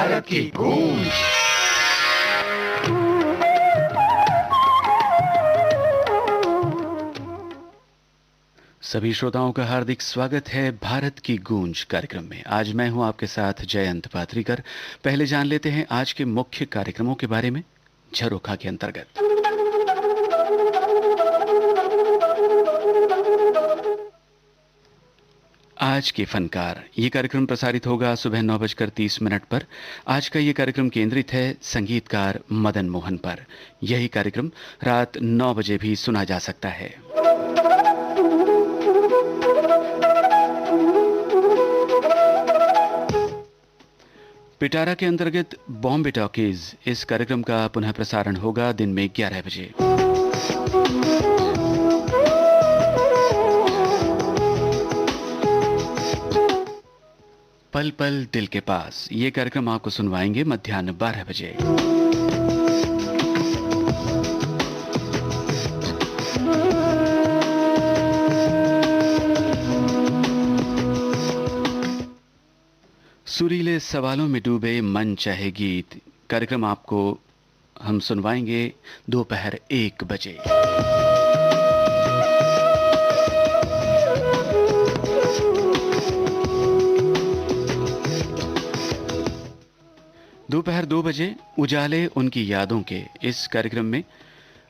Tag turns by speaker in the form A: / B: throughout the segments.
A: भारत की गूंज।
B: सभी श्रोताओं का हार्दिक स्वागत है भारत की गूंज कार्यक्रम में। आज मैं हूं आपके साथ जयंत पात्रीकर। पहले जान लेते हैं आज के मुख्य कार्यक्रमों के बारे में। झरोखा के अंतर्गत आज के फनकार, ये कार्यक्रम प्रसारित होगा सुबह 9:30 पर। आज का ये कार्यक्रम केंद्रित है संगीतकार मदन मोहन पर। यही कार्यक्रम रात 9 बजे भी सुना जा सकता है। पिटारा के अंतर्गत बॉम्बे टॉकीज, इस कार्यक्रम का पुनः प्रसारण होगा दिन में 11 बजे। पल पल दिल के पास, ये कार्यक्रम आपको सुनवाएंगे मध्याह्न 12 बजे। सुरीले सवालों में डूबे मन चाहे गीत, कार्यक्रम आपको हम सुनवाएंगे दोपहर 1 बजे। दोपहर 2 बजे उजाले उनकी यादों के, इस कार्यक्रम में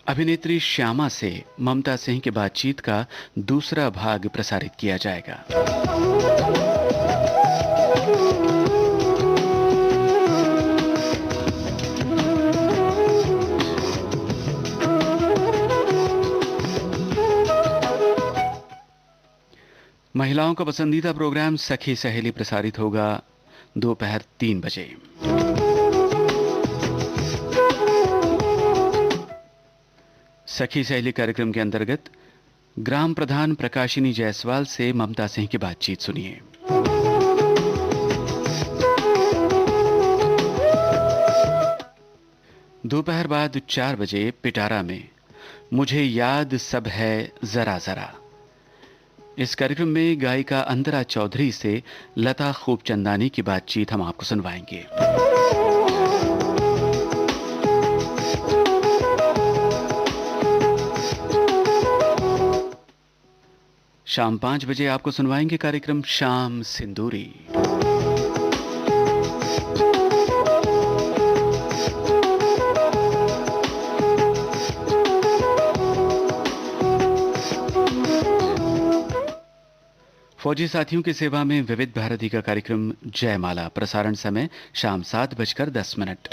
B: अभिनेत्री श्यामा से ममता सिंह की बातचीत का दूसरा भाग प्रसारित किया जाएगा। महिलाओं का पसंदीदा प्रोग्राम सखी सहेली प्रसारित होगा दोपहर 3 बजे। सखी सहेली कार्यक्रम के अंतर्गत ग्राम प्रधान प्रकाशिनी जायसवाल से ममता सिंह की बातचीत सुनिए। दोपहर बाद 4 बजे पिटारा में मुझे याद सब है जरा जरा, इस कार्यक्रम में गायिका अंतरा चौधरी से लता खूबचंदानी की बातचीत हम आपको सुनवाएंगे। शाम 5 बजे आपको सुनवाएंगे कार्यक्रम शाम सिंदूरी। फौजी साथियों की सेवा में विविध भारती का कार्यक्रम जयमाला, प्रसारण समय शाम 7:10।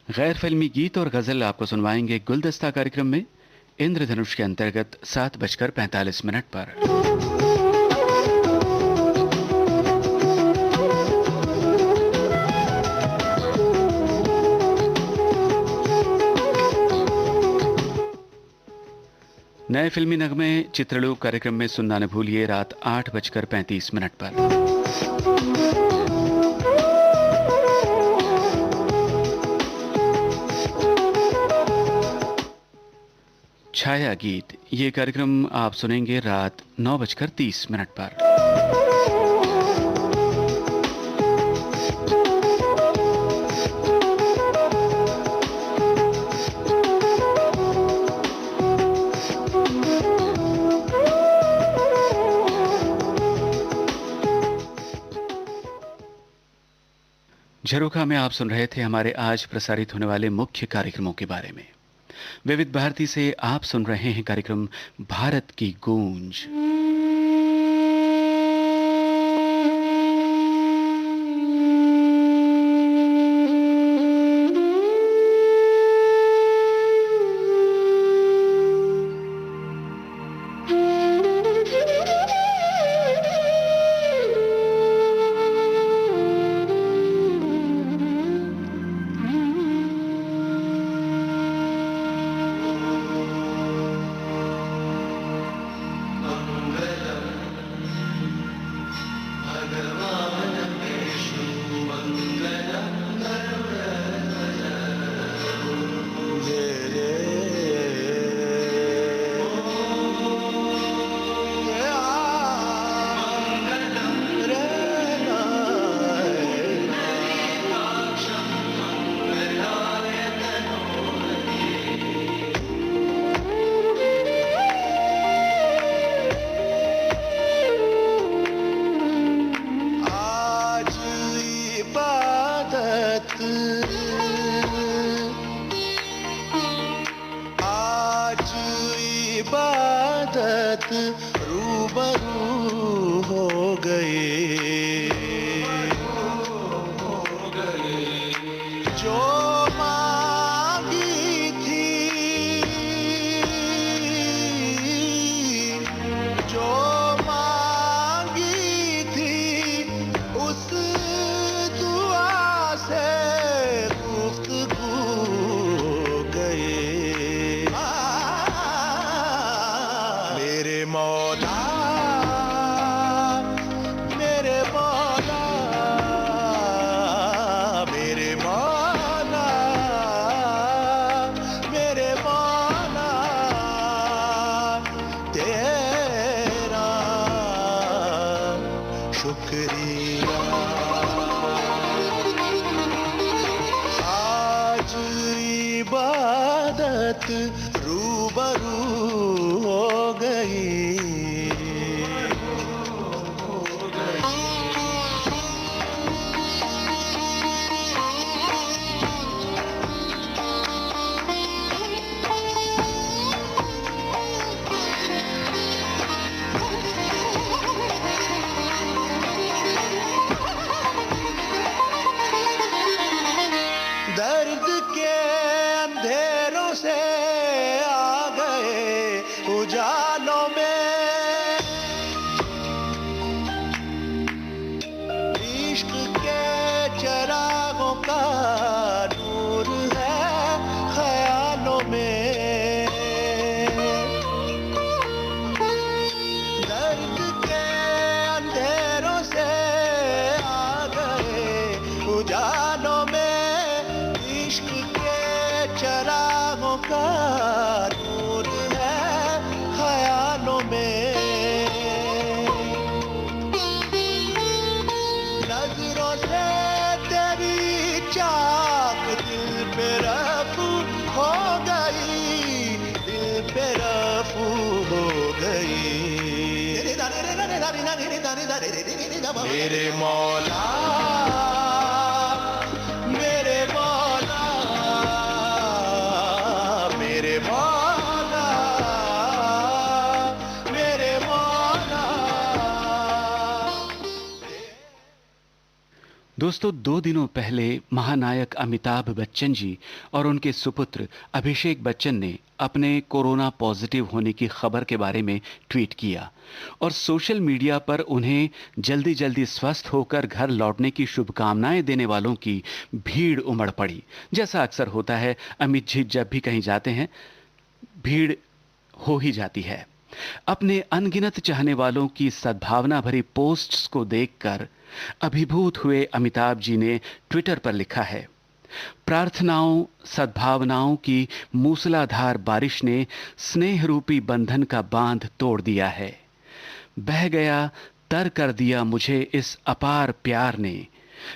B: गैर फिल्मी गीत और गजल आपको सुनवाएंगे गुलदस्ता कार्यक्रम में इंद्रधनुष के अंतर्गत 7:45 पर। नए फिल्मी नगमे चित्रलोक कार्यक्रम में सुनना न भूलिए रात 8:35 पर। छाया गीत, ये कार्यक्रम आप सुनेंगे रात 9:30 पर। झरोखा में आप सुन रहे थे हमारे आज प्रसारित होने वाले मुख्य कार्यक्रमों के बारे में। विविध भारती से आप सुन रहे हैं कार्यक्रम भारत की गूंज।
A: इबादत रूबरू हो गए। जो मांगी थी, जो मांगी थी, उस दुआ से गुफ्तगू हो गए। मेरे मौला, मेरे मौला, मेरे मौला, मेरे मौला, तेरा शुक्रिया। आज इबादत रूबरू हो गई। दर्द के अंधेरों से आ गए उजालों में, इश्क के चरागों का नूर है ख्यालों में। दर्द के अंधेरों से आ गए उजालों में, इश्क के चरागों का नूर है ख्यालों में। नजरों से तेरी चाक दिल पे रफू हो गई, दिल पे रफू हो गई। मेरे मौला, मेरे मौला, मेरे मौला, मेरे मौला।
B: दोस्तों, 2 दिनों पहले महानायक अमिताभ बच्चन जी और उनके सुपुत्र अभिषेक बच्चन ने अपने कोरोना पॉजिटिव होने की खबर के बारे में ट्वीट किया और सोशल मीडिया पर उन्हें जल्दी जल्दी स्वस्थ होकर घर लौटने की शुभकामनाएं देने वालों की भीड़ उमड़ पड़ी। जैसा अक्सर होता है, अमित जी जब भी कहीं जाते हैं, भीड़ हो ही जाती है। अपने अनगिनत चाहने वालों की सद्भावना भरी पोस्ट्स को देखकर अभिभूत हुए अमिताभ जी ने ट्विटर पर लिखा है, प्रार्थनाओं सद्भावनाओं की मूसलाधार बारिश ने स्नेह रूपी बंधन का बांध तोड़ दिया है। बह गया, तर कर दिया मुझे इस अपार प्यार ने,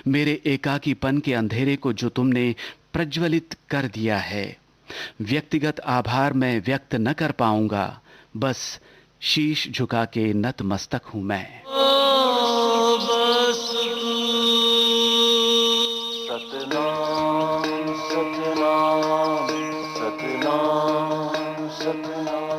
B: मेरे एकाकीपन के अंधेरे को जो तुमने प्रज्वलित कर दिया है। व्यक्तिगत आभार मैं व्यक्त न कर पाऊंगा, बस शीश झुका के नतमस्तक हूं मैं।
A: Satnam Satnam Satnam Satnam.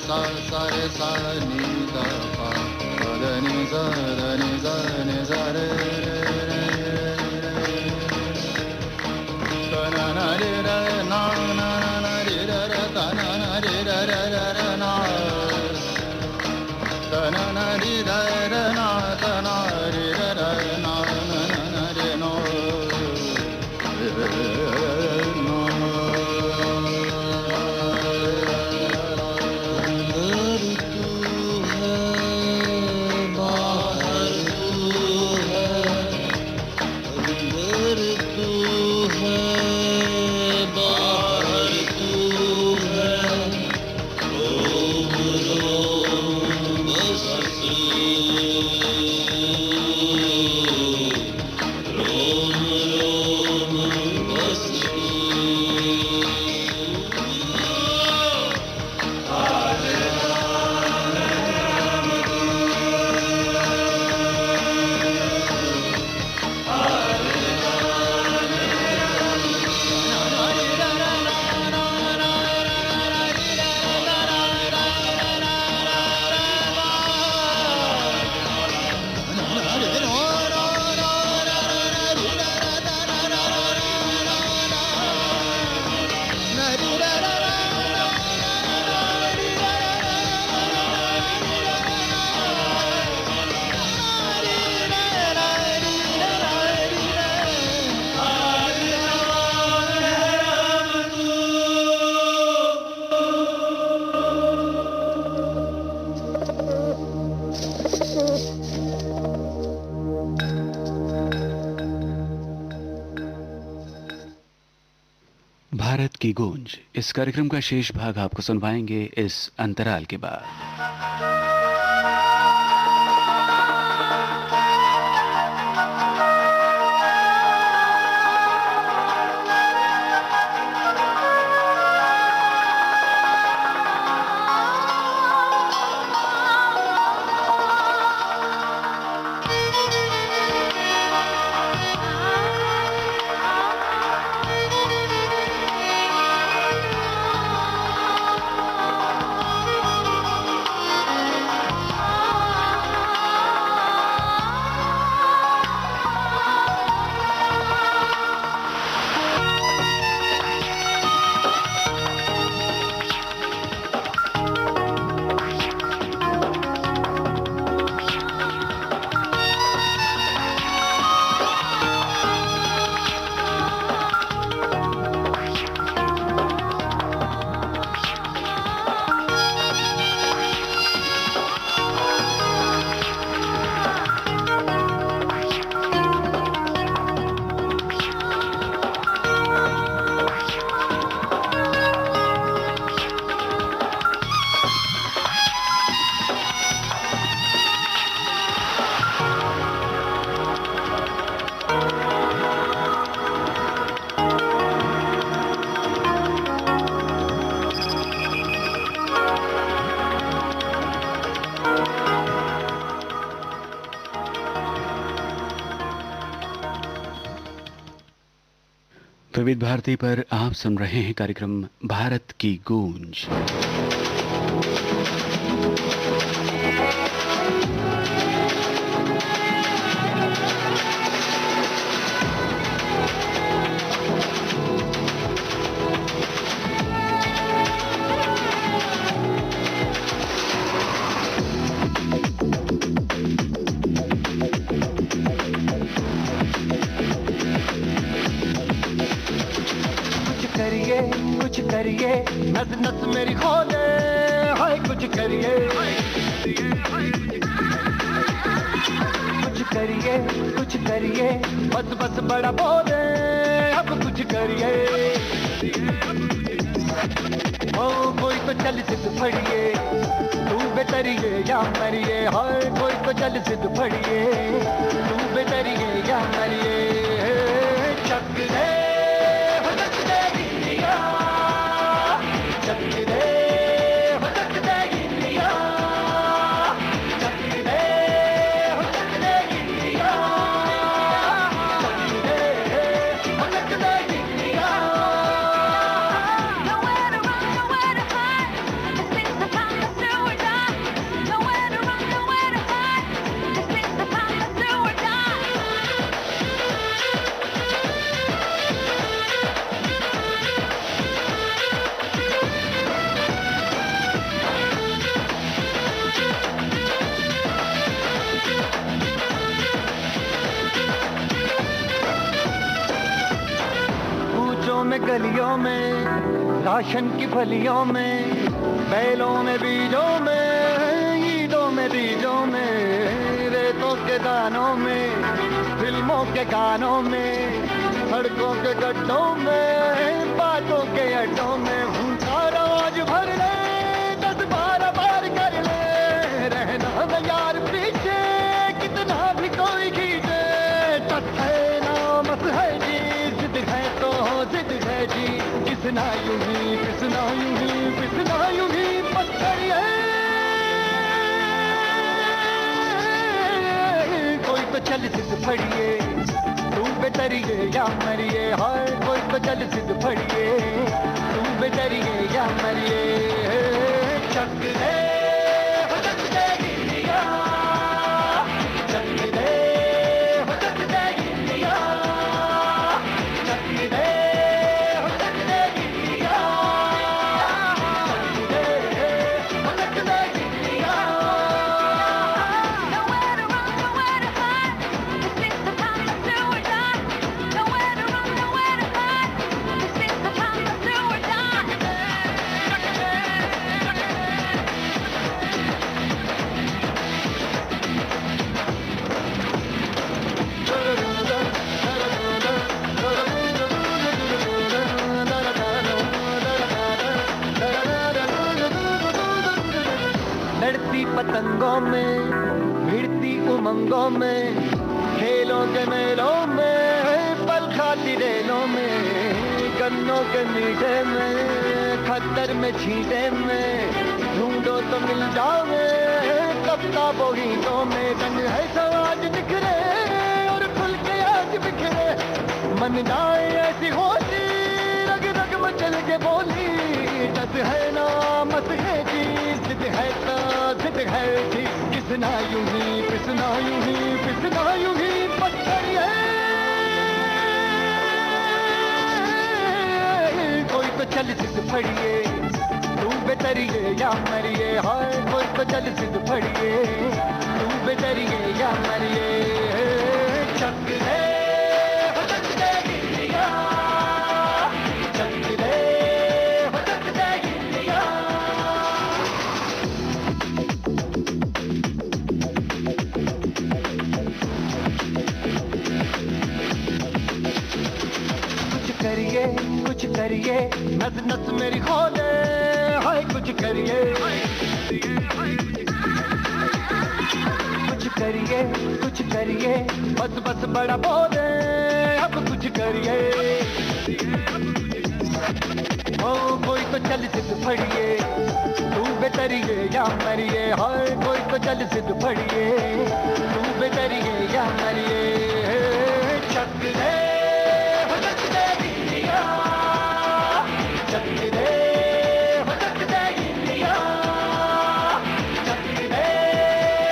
A: sa sa re sa ni da pa da ni za ni za re re da na re ra na re ra ra da na re ra ra na da na re ra ra na da na re ra ra na re no
B: Bharat की गूंज इस कार्यक्रम का शेष भाग आपको सुनवाएंगे इस अंतराल के बाद। विविध भारती पर आप सुन रहे हैं कार्यक्रम भारत की गूंज।
A: कुछ करिए नस नस मेरी खोले हाय कुछ करिए कुछ करिए बस बस बड़ा बोले अब कुछ करिए ओ कोई तो चल सिद्ध फड़िए तू बेतरिए या मरिए हाय कोई तो चल सिद्ध फड़िए तू बेतरिए या मरिए चक दे
C: Nowhere to run, nowhere to hide. This thing's upon the
A: में गलियों में, राशन की फलियों में, बैलों में बीजों में, ईदों में बीजों में, रेतों के दानों में, फिल्मों के गानों में, सड़कों के गड्ढों में, बातों के अड्डों में, भूखा रोज भर ले, 10-12 बार कर ले, रहना न यार पीछे, कितना भी कोई खींचे, टस है ना मत है जी, जिद है तो जिद है जी, किसना यूं ही पिसना यूं ही पिसना यूं ही पत्थर है, कोई तो चल सिद्ध फड़िए, तू बेतरिए या मरिए, हाय कोई तो चल सिद्ध फड़िए, तू बेतरिए या मरिए, चक दे हो चक दे गिलिया, चक दे हो चक दे गिलिया, चक दे हो चक दे गिलिया, चक दे हो चक दे गिलिया.
C: Nowhere to run, nowhere to hide. This is the time to do or die. Nowhere to run, nowhere to hide. This is the time to do or die.
A: लड़ती पतंगों में, भिड़ती उमंगों में, खेलों के मेलों में, पल खाती रेलों में, गन्नों के मीठे में, खद्दर में छींटे में, ढूंढो तो मिल जाओगे, कप्ताबों गीतों में, रंग है समाज निखरे और खुल के आज बिखरे, मन जाए ऐसी होती, रग रग मचल के बोली, टस है ना मत है जी, जिद है तो जिद है जी, किसना यूं ही पिसना यूं ही पिसना यूं ही पत्थर है, कोई तो चल सिद्ध फड़िए, तू बेतरिए या मरिए, हाय कोई तो चल सिद्ध फड़िए, तू बेतरिए या मरिए, चक दे हो चक दे गिलिया, चक दे हो चक दे गिलिया. कुछ करिए, नस नस मेरी खोले, हाय कुछ करिए, कुछ करिए, बस बस बड़ा बोले, अब कुछ करिए, ओ कोई तो चल सिद्ध फड़िए, तू बेतरिए या मरिए, हाय कोई तो चल सिद्ध फड़िए, तू बेतरिए या मरिए, चक दे हो चक दे गिलिया, चक दे हो चक दे गिलिया, चक दे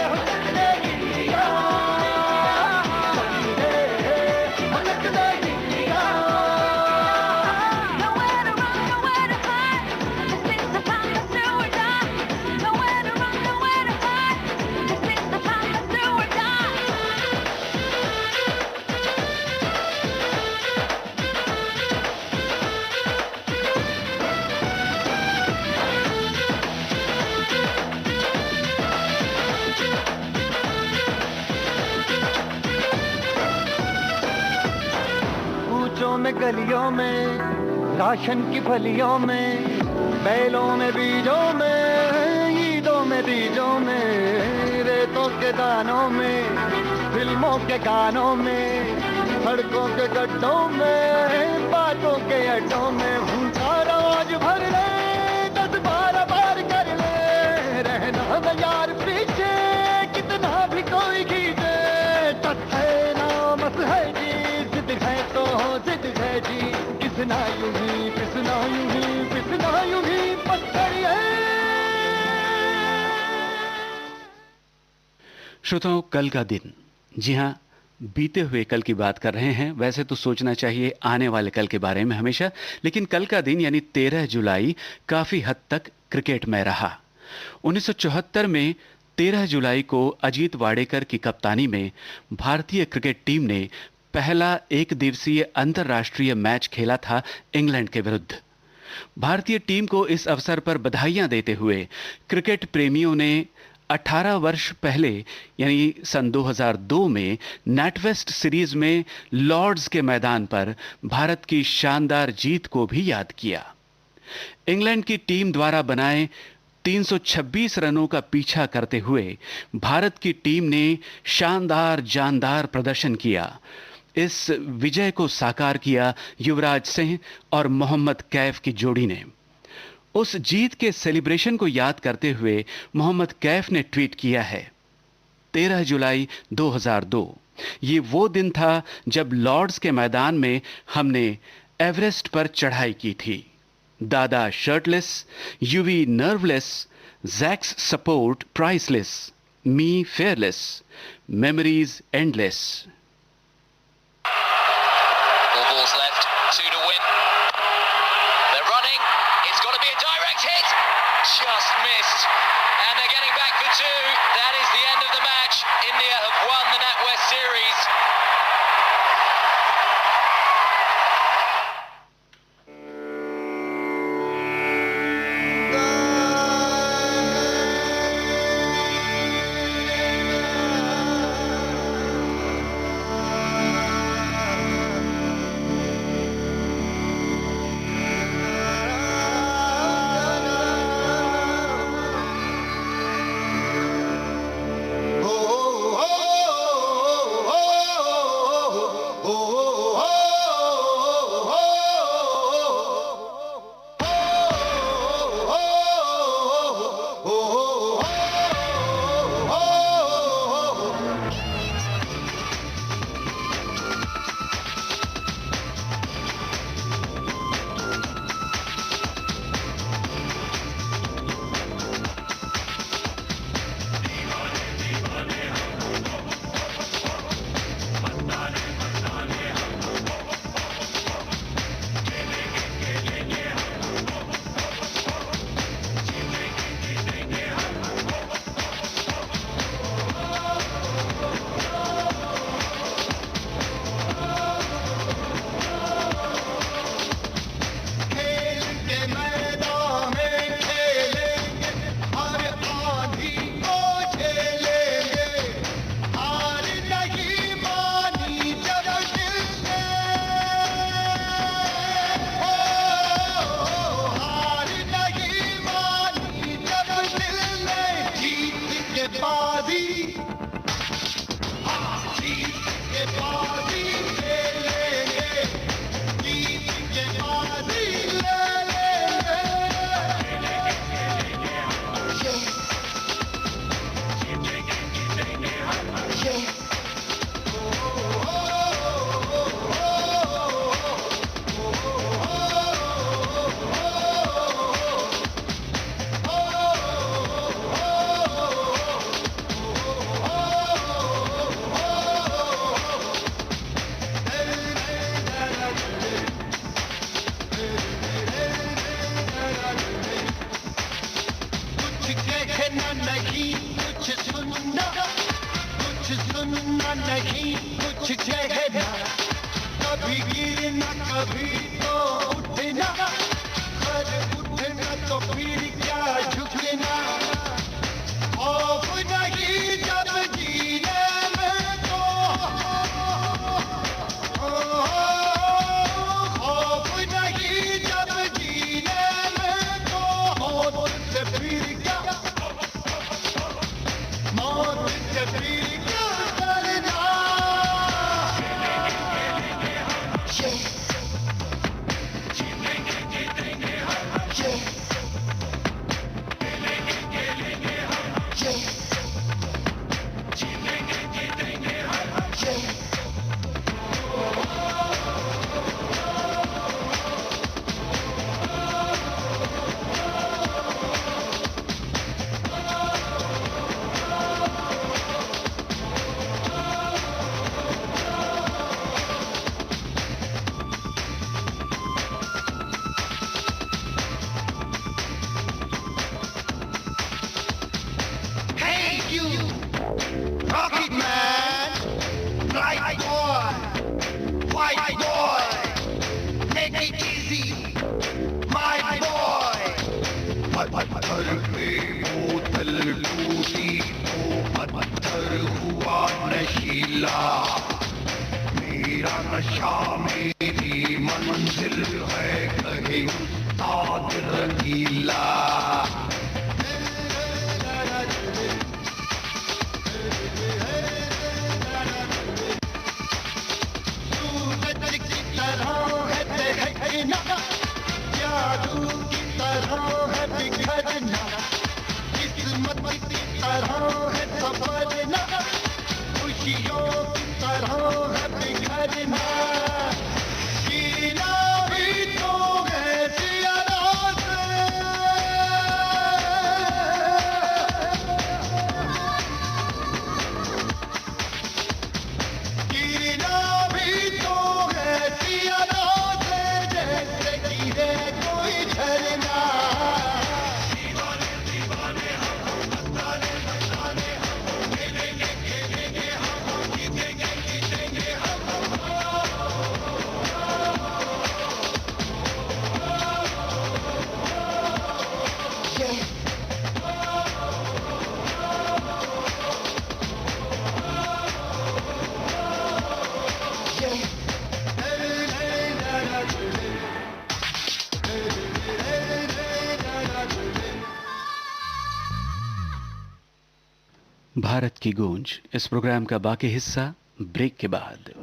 A: हो चक दे गिलिया, चक दे हो चक दे गिलिया.
C: Nowhere to run, nowhere to hide. This is the time to do or die. Nowhere to run, nowhere to hide. This is the time to do or die.
A: कूचों में गलियों में, राशन की फलियों में, बैलों में बीजों में, ईदों में बीजों में, रेतों के दानों में, फिल्मों के गानों में, सड़कों के गड्ढों में, बातों के अड्डों में, भूखा रोज भर ले, 10-12 बार कर ले, रहना न यार पीछे, कितना भी कोई खींचे, टस है ना मत है जी, जिद है तो जिद है जी, किसना यूं ही पिसना यूं ही पिसना यूं ही पत्थर है.
B: श्रोताओं, कल का दिन, जी हाँ, बीते हुए कल की बात कर रहे हैं. वैसे तो सोचना चाहिए आने वाले कल के बारे में हमेशा, लेकिन कल का दिन यानी 13 जुलाई काफी हद तक क्रिकेट में रहा. 1974 में 13 जुलाई को अजीत वाडेकर की कप्तानी में भारतीय क्रिकेट टीम ने पहला एक दिवसीय अंतर्राष्ट्रीय मैच खेला था इंग्लैंड के विरुद्ध। भारतीय टीम को इस अवसर पर बधाइयां देते हुए क्रिकेट प्रेमियों ने 18 वर्ष पहले यानी सन 2002 में नैटवेस्ट सीरीज में लॉर्ड्स के मैदान पर भारत की शानदार जीत को भी याद किया। इंग्लैंड की टीम द्वारा बनाए 326 रनों का पीछा करते हुए भारत की टीम ने शानदार जानदार प्रदर्शन किया। इस विजय को साकार किया युवराज सिंह और मोहम्मद कैफ की जोड़ी ने। उस जीत के सेलिब्रेशन को याद करते हुए मोहम्मद कैफ ने ट्वीट किया है, 13 जुलाई 2002 ये वो दिन था जब लॉर्ड्स के मैदान में हमने एवरेस्ट पर चढ़ाई की थी। Dada shirtless, Yuvi nerveless, Zak's support priceless, me fearless, memories endless.
D: Four balls left, two to win. They're running. It's got to be a direct hit. Just missed. And they're getting back for two. That is the end of the match. India have won the NatWest Series.
A: सुनना नहीं कुछ कहना, कभी गिरना कभी तो उठना, पर उठना तो फिर क्या झुकना, खौफ नहीं जब जीने में तो, खौफ नहीं जब जीने में तो, मौत से फिर क्या, मौत से फिर क्या करना। Yeah.
E: मेरा नशा मेरी मंजिल है कहीं उस्ताद रंगीला
A: सूरज की तरह है दहकना जादू की तरह है बिखरना किस्मत की तरह है सफरना खुशियों की तरह है बिखरना जीना भी तो है सियारा से जीना भी तो है सियारा से जैसे गिरे कोई झरना
B: भारत की गूंज इस प्रोग्राम का बाकी हिस्सा ब्रेक के बाद।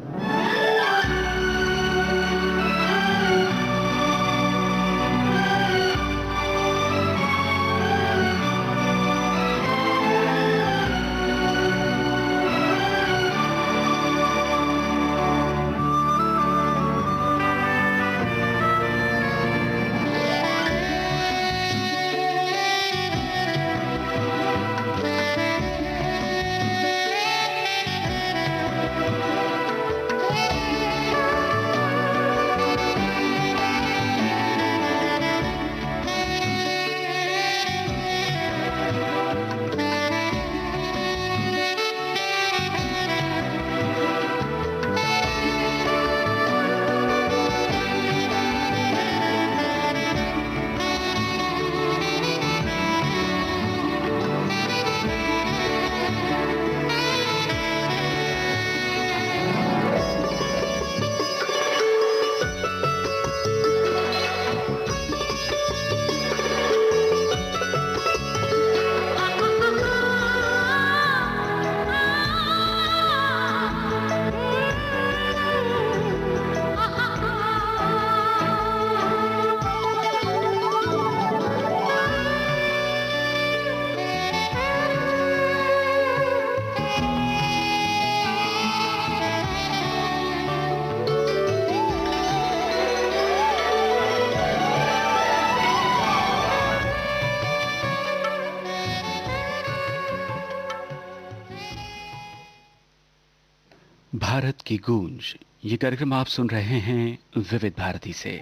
B: भारत की गूंज ये कार्यक्रम आप सुन रहे हैं विविध भारती से।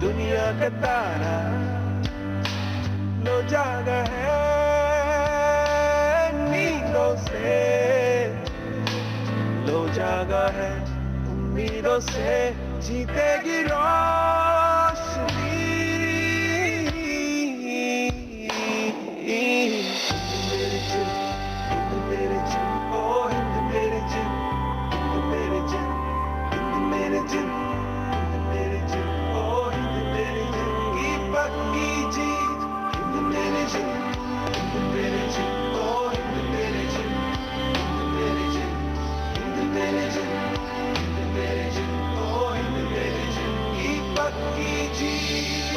F: दुनिया का तारा लो जागा है नींदों से, लो जागा है उम्मीदों से, जीतेगी रोशनी। हिंद मेरे जिन, ओ हिंद मेरे जिन, हिंद मेरे जिन, हिंद मेरे जिन, हिंद मेरे जिन, ओ हिंद मेरे जिन की पक्की जीत। हिंद मेरे जिन, हिंद मेरे जिन, ओ हिंद मेरे जिन, हिंद मेरे जिन, हिंद मेरे जिन, हिंद मेरे जिन, ओ हिंद मेरे जिन की पक्की जीत।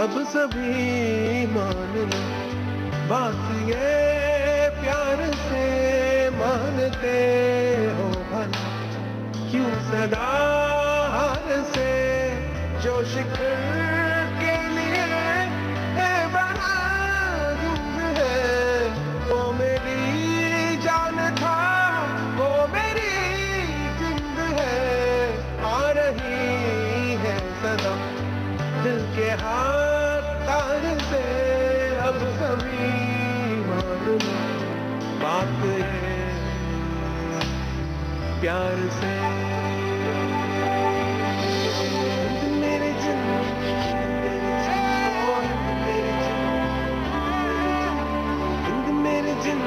F: अब सभी मान लो बात ये प्यार से मानते हो भला क्यों सदा हार से जो शिखर के लिए है बना जुग है वो मेरी जान था वो मेरी जिंद है आ रही है सदा दिल के हाथ तार से अब सभी मान लो बात है प्यार से मेरे जिन मेरे जिन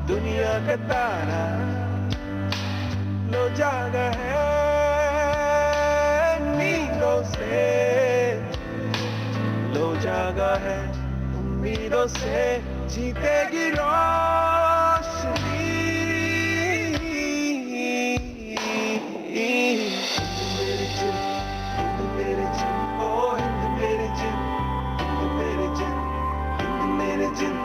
F: दुनिया का तारा लो जागा है नींदों से लो जागा है उम्मीदों से जीतेगी रोशनी मेरे जिन मेरे जिन ओ हिंद मेरे जिन मेरे जिन मेरे जिन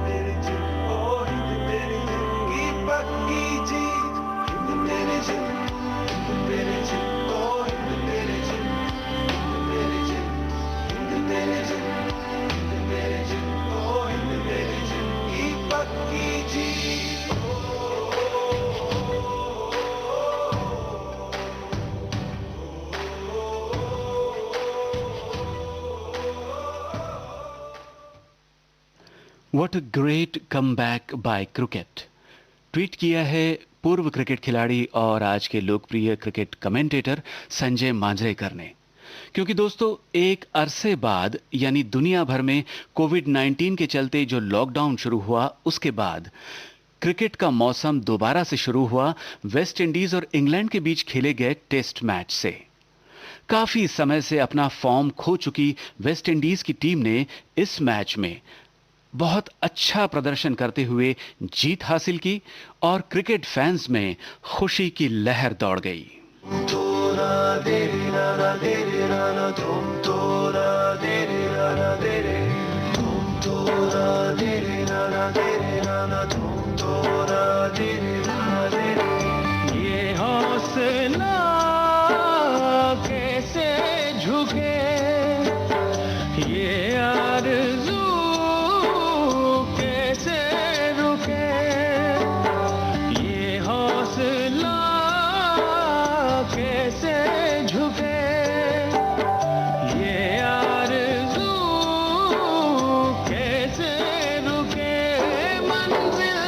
F: मेरे जिन ओ हिंद मेरे जिन की पक्की जीत हिंद मेरे जिन मेरे जिन ओ हिंद मेरे जिन मेरे जिन हिंद मेरे जिन मेरे जिन ओ हिंद मेरे जिन की पक्की जीत
B: what a great comeback by cricket. Tweet किया है पूर्व क्रिकेट खिलाड़ी और आज के लोकप्रिय क्रिकेट कमेंटेटर संजय मांजरेकर ने। क्योंकि दोस्तों एक अरसे बाद यानी दुनिया भर में कोविड-19 के चलते जो लॉकडाउन शुरू हुआ उसके बाद क्रिकेट का मौसम दोबारा से शुरू हुआ वेस्ट इंडीज और इंग्लैंड के बीच खेले गए टेस्ट मैच से। काफी समय से अपना फॉर्म खो चुकी वेस्ट इंडीज की टीम ने इस मैच में बहुत अच्छा प्रदर्शन करते हुए जीत हासिल की और क्रिकेट फैंस में खुशी की लहर दौड़ गई।
A: ये हौसला कैसे झुके ये आरज़ू कैसे रुके ये हौसला कैसे झुके ये आरज़ू कैसे रुके मंजिल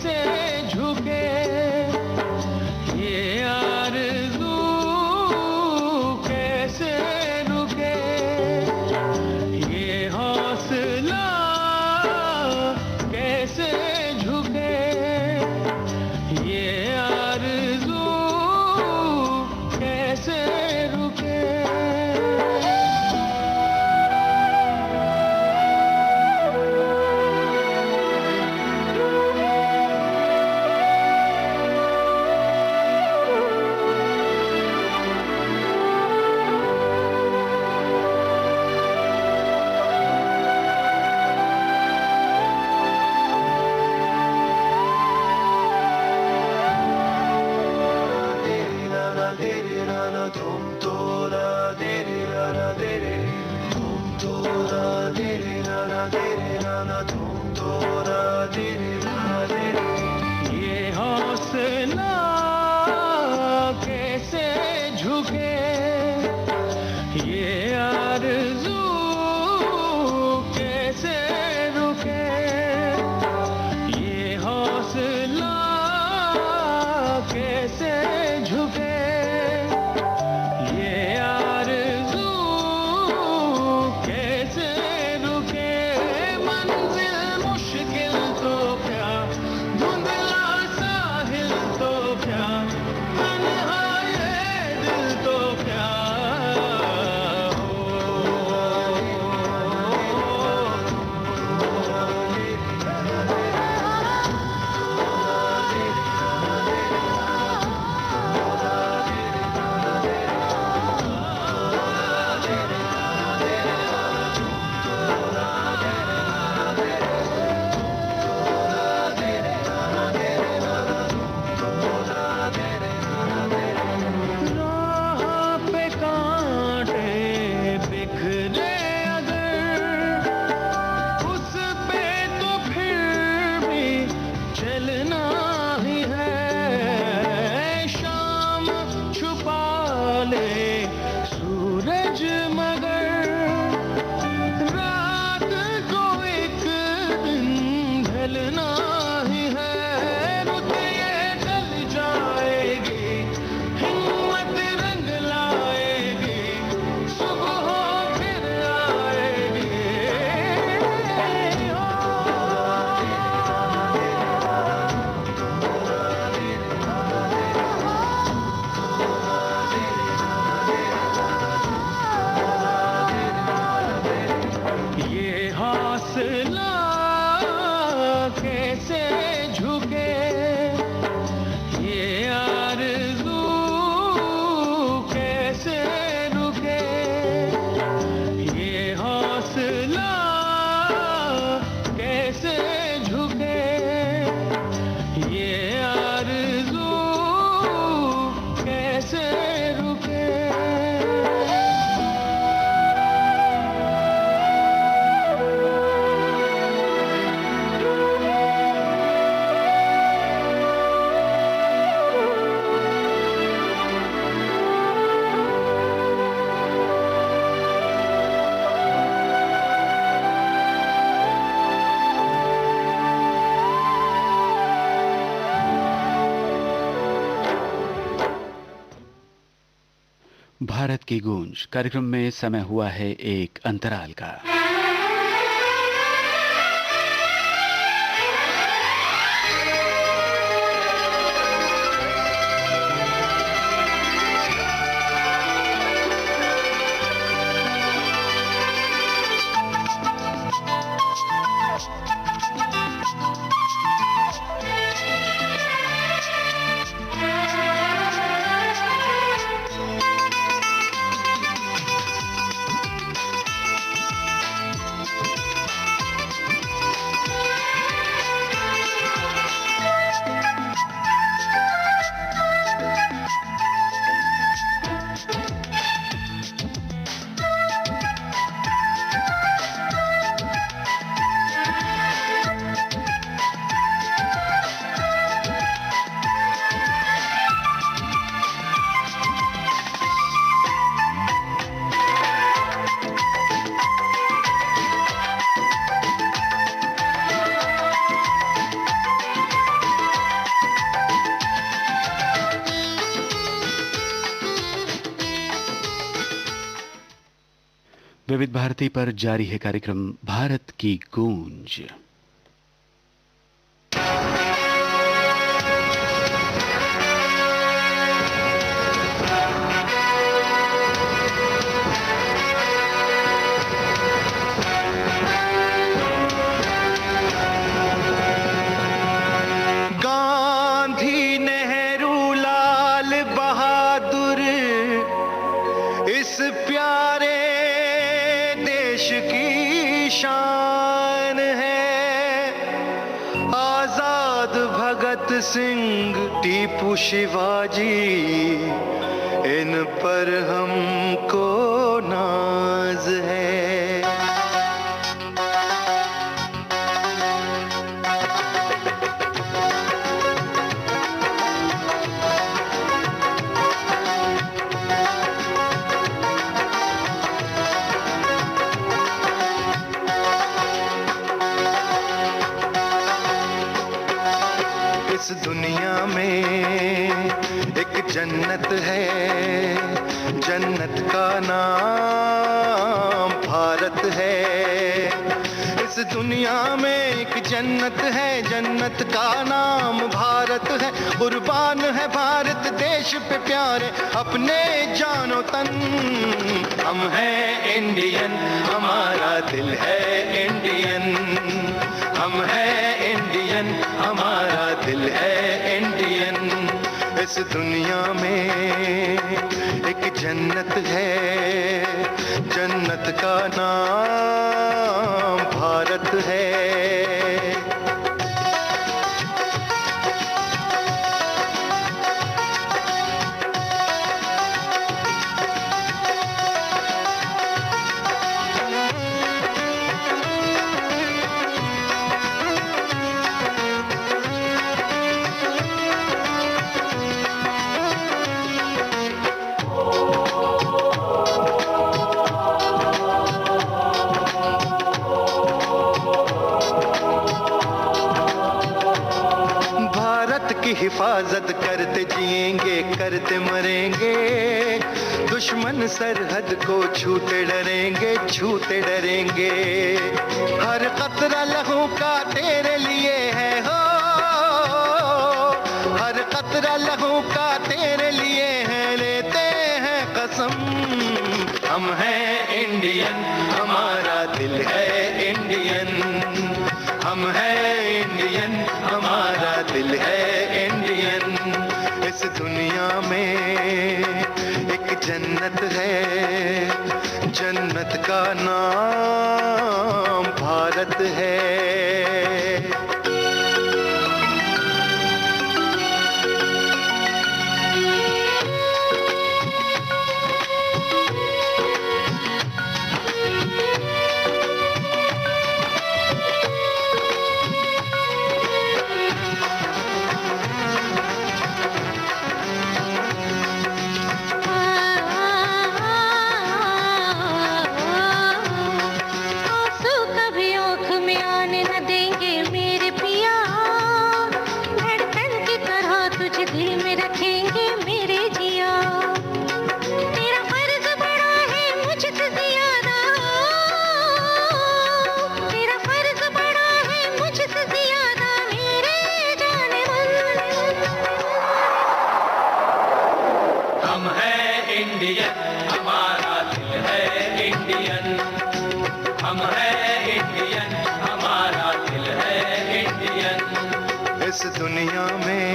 A: कैसे झुके ये आरज़ू कैसे रुके ये हौसला कैसे झुके ये आरज़ू कैसे रुके ये हौसला कैसे झुके ये आरज़ू कैसे रुके ये हौसला कैसे झुके ये आरज़ू कैसे रुके मंजिल मुश्किल तो क्या धुंधला साहिल तो क्या तन्हा ये दिल तो क्या राह पे कांटे बिखरे अगर उस पे तो फिर भी चलना ही है शाम छुपा ले सूरज मगर रात को एक दिन ढलना ही है रुत ये ढल जाएगी हिम्मत रंग लाएगी सुबह फिर आएगी ये हौसला कैसे झुके ये आरज़ू कैसे रुके ये हौसला कैसे झुके ये आरज़ू कैसे रुके
B: भारत की गूंज कार्यक्रम में समय हुआ है एक अंतराल का। विविध भारती पर जारी है कार्यक्रम भारत की गूंज।
A: गांधी, नेहरू, लाल बहादुर इस प्यारे देश की शान है। आजाद भगत सिंह, टीपू, शिवाजी, इन पर हमको नाज है। इस दुनिया में एक जन्नत है, जन्नत का नाम भारत है। इस दुनिया में एक जन्नत है, जन्नत का नाम भारत है। कुर्बान है भारत देश पे प्यारे अपने जानो तन। हम हैं इंडियन, हमारा दिल है इंडियन। हम हैं इंडियन, हमारा दिल है इंडियन। इस दुनिया में एक जन्नत है, जन्नत का नाम भारत है। की हिफाजत करते जिएंगे, करते मरेंगे। दुश्मन सरहद को छूते डरेंगे, छूते डरेंगे। हर कतरा लहू का तेरे लिए है हो, हर कतरा लहू का तेरे लिए है, लेते हैं कसम। हम हैं इंडियन, हमारा दिल है इंडियन। हम हैं इंडियन, हमारा दिल है इंडियन। इस दुनिया में एक जन्नत है, जन्नत का नाम भारत है। इस दुनिया में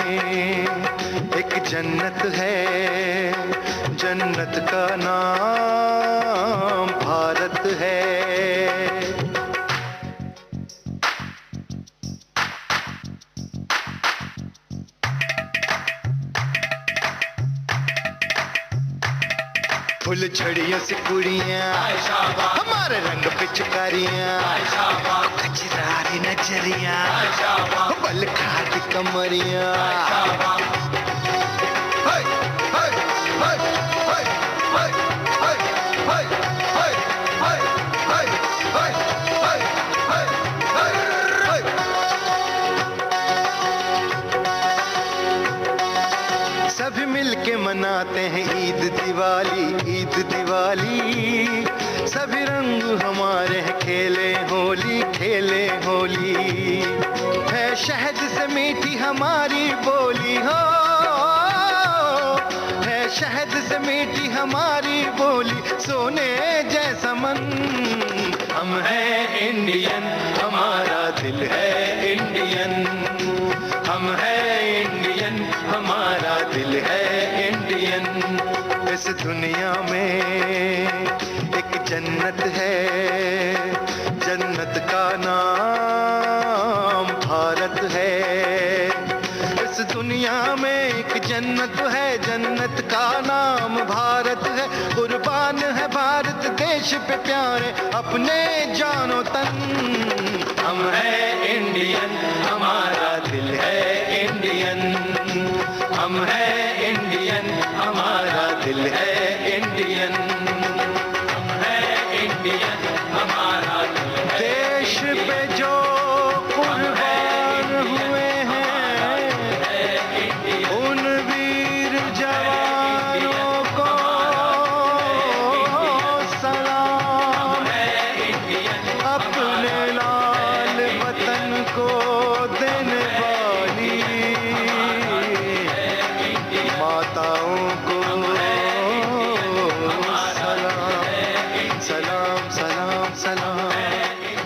A: एक जन्नत है, जन्नत का नाम भारत है। फुल छड़ियों से कुड़ियाँ, हमारे रंग पिचकारियाँ, कचरारी नजरियाँ, बल खाटी कमरियाँ। सभी मिलके मनाते हैं ईद दिवाली, ईद दिवाली।
E: सभी रंग हमारे हैं, खेले होली खेले होली। है शहद से मीठी हमारी बोली हो, है शहद से मीठी हमारी बोली, सोने जैसा मन। हम हैं इंडियन, हमारा दिल है इंडियन। हम हैं इंडियन, हमारा दिल है इंडियन। इस दुनिया में एक जन्नत है, जन्नत का नाम भारत है। इस दुनिया में एक जन्नत है, जन्नत का नाम भारत है। कुर्बान है भारत देश पे प्यारे अपने जानो तन। हम हैं इंडियन, हमारा दिल है इंडियन। हम हैं इंडियन, हमारा दिल है इंडियन। हम हैं इंडियन, हमारा दिल है। देश पे जो कुर्बान हुए हैं, उन वीर जवानों को सलाम। अपने लाल वतन को देने वाली माताओं को सलाम। सलाम सलाम सलाम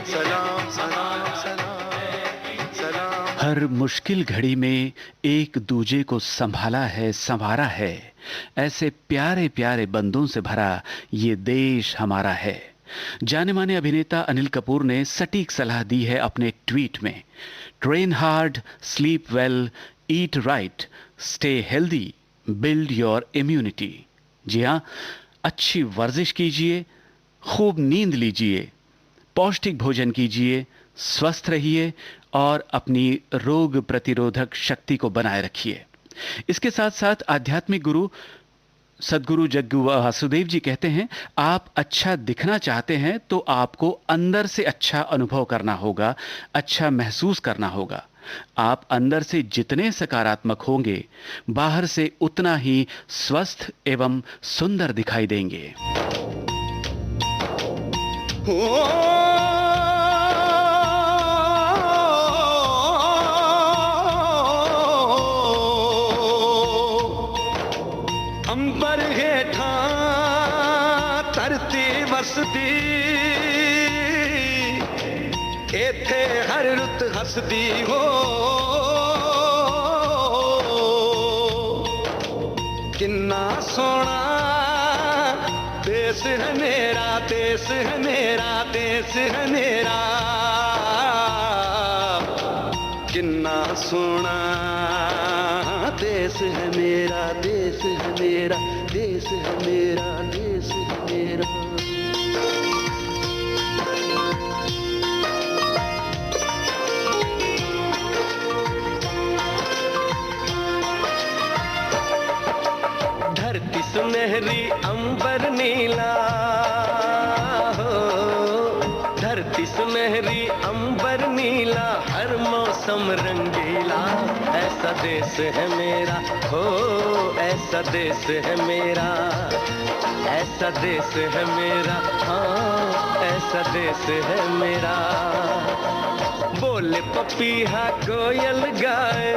E: सलाम सलाम सलाम सलाम।
B: हर मुश्किल घड़ी में एक दूजे को संभाला है, संवारा है। ऐसे प्यारे प्यारे बंदों से भरा ये देश हमारा है। जाने माने अभिनेता अनिल कपूर ने सटीक सलाह दी है अपने एक ट्वीट में। Train hard, sleep well, eat right, stay healthy, build your immunity. जी हाँ, अच्छी वर्जिश कीजिए, खूब नींद लीजिए, पौष्टिक भोजन कीजिए, स्वस्थ रहिए और अपनी रोग प्रतिरोधक शक्ति को बनाए रखिए। इसके साथ साथ आध्यात्मिक गुरु सदगुरु जग्गू वासुदेव जी कहते हैं, आप अच्छा दिखना चाहते हैं तो आपको अंदर से अच्छा अनुभव करना होगा, अच्छा महसूस करना होगा। आप अंदर से जितने सकारात्मक होंगे, बाहर से उतना ही स्वस्थ एवं सुंदर दिखाई देंगे।
E: अंबर हेठा धरती वसदी, इथे हर रुत हसदी हो। किन्ना सोना देश है मेरा, देश है मेरा, देश है मेरा। किन्ना सोना देश है मेरा, देश है मेरा, देश है मेरा, देश है मेरा। धरती सुनहरी अंबर नीला हो, धरती सुनहरी अंबर नीला, हर मौसम रंगीला। ऐसा देश है मेरा हो, ऐसा देश है मेरा, ऐसा देश है मेरा, हाँ ऐसा देश है मेरा। बोले पपीहा कोयल गाए,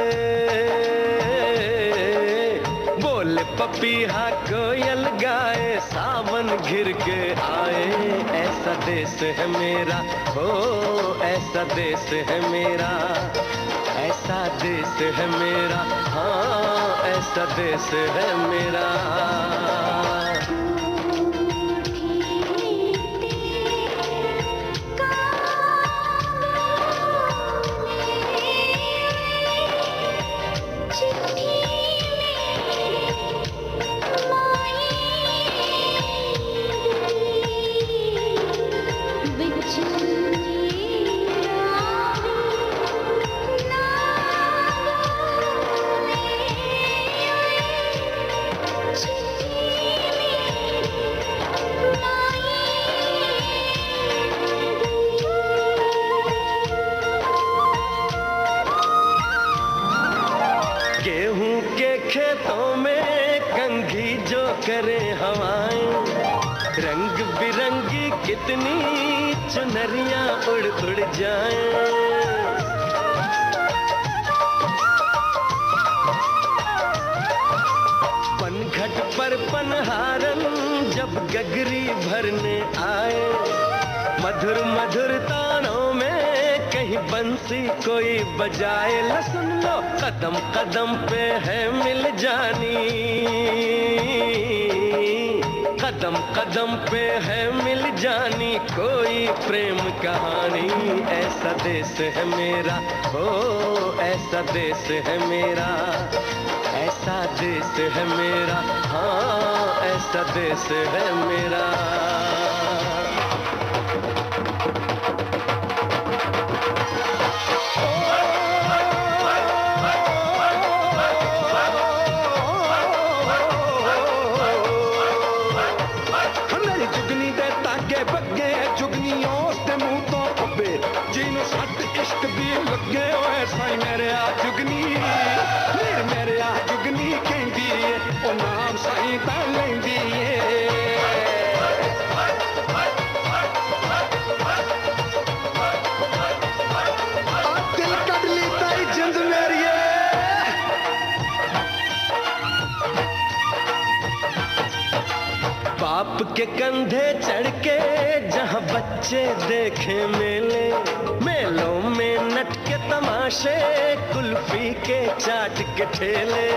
E: बोले पपीहा कोयल गाए, सावन घिर के आए। ऐसा देश है मेरा हो, ऐसा देश है मेरा, ऐसा देश है मेरा, हाँ ऐसा देश है मेरा। गेहूं के खेतों में कंघी जो करे हवाएं, रंग बिरंगी अपनी चुनरियां उड़ उड़ जाएं। पनघट पर पनहारन जब गगरी भरने आए, मधुर मधुर तानों में कहीं बंसी कोई बजाए। ला सुन लो कदम कदम पे है मिल जानी, कदम कदम पे है मिल जानी कोई प्रेम कहानी। ऐसा देश है मेरा, हो ऐसा देश है मेरा, ऐसा देश है मेरा, हाँ ऐसा देश है मेरा।
F: मेरी जुगनी दे तागे बगे, जुगनियों दे मुंह तो पब्बे, जिन्हों सट इश्क दी लगे ओए साई मेरे आ जुगनी, मेरे आ जुगनी कहंदी ए ओ नाम साई ता लैंदी ए। आ दिल कड ली ताई जिंद मेरी ए।
E: बाप के कंधे चढ़ के जहाँ बच्चे देखे मेले, मेलों में नट के तमाशे, कुल्फी के चाट के ठेले।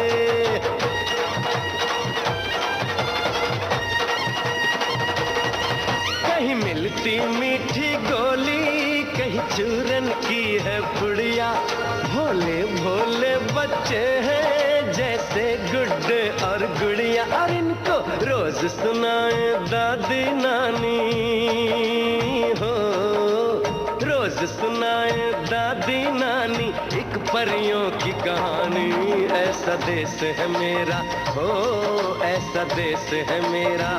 E: कहीं मिलती मीठी गोली, कहीं चूरन की है पुड़िया। भोले भोले बच्चे हैं जैसे गुड्डे और गुड़िया, और इनको रोज सुनाए दादी नानी, हो रोज सुनाए दादी नानी एक परियों की कहानी। ऐसा देश है मेरा, हो ऐसा देश है मेरा,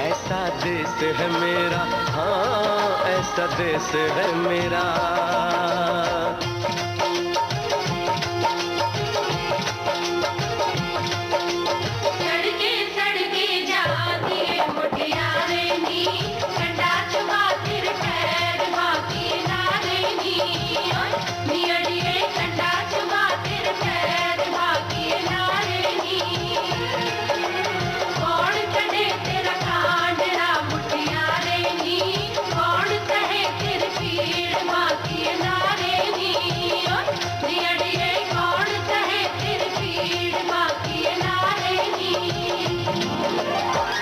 E: ऐसा देश है मेरा, हाँ ऐसा देश है मेरा।
C: सड़के सड़के जाती है मुटियारे नी, कंडा चुबा फिर पैर भागी नारे नी, नी अड़िए कंडा चुबा फिर पैर भागी नारे नी। कौन कढ़े तेरा कांडरा मुटियारे नी, कौन सहे फिर पीड़ भागी नारे नी, नी अड़िए कौन सहे फिर पीड़ भागी नारे नी।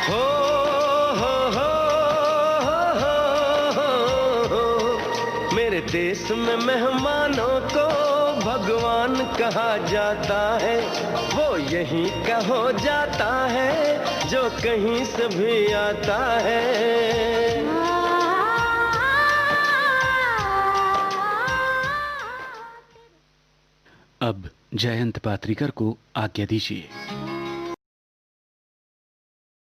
E: हो हो हो हो, मेरे देश में मेहमानों को भगवान कहा जाता है। वो यहीं का हो जाता है जो कहीं से भी आता है।
B: अब जयंत पात्रिकर को आज्ञा दीजिए।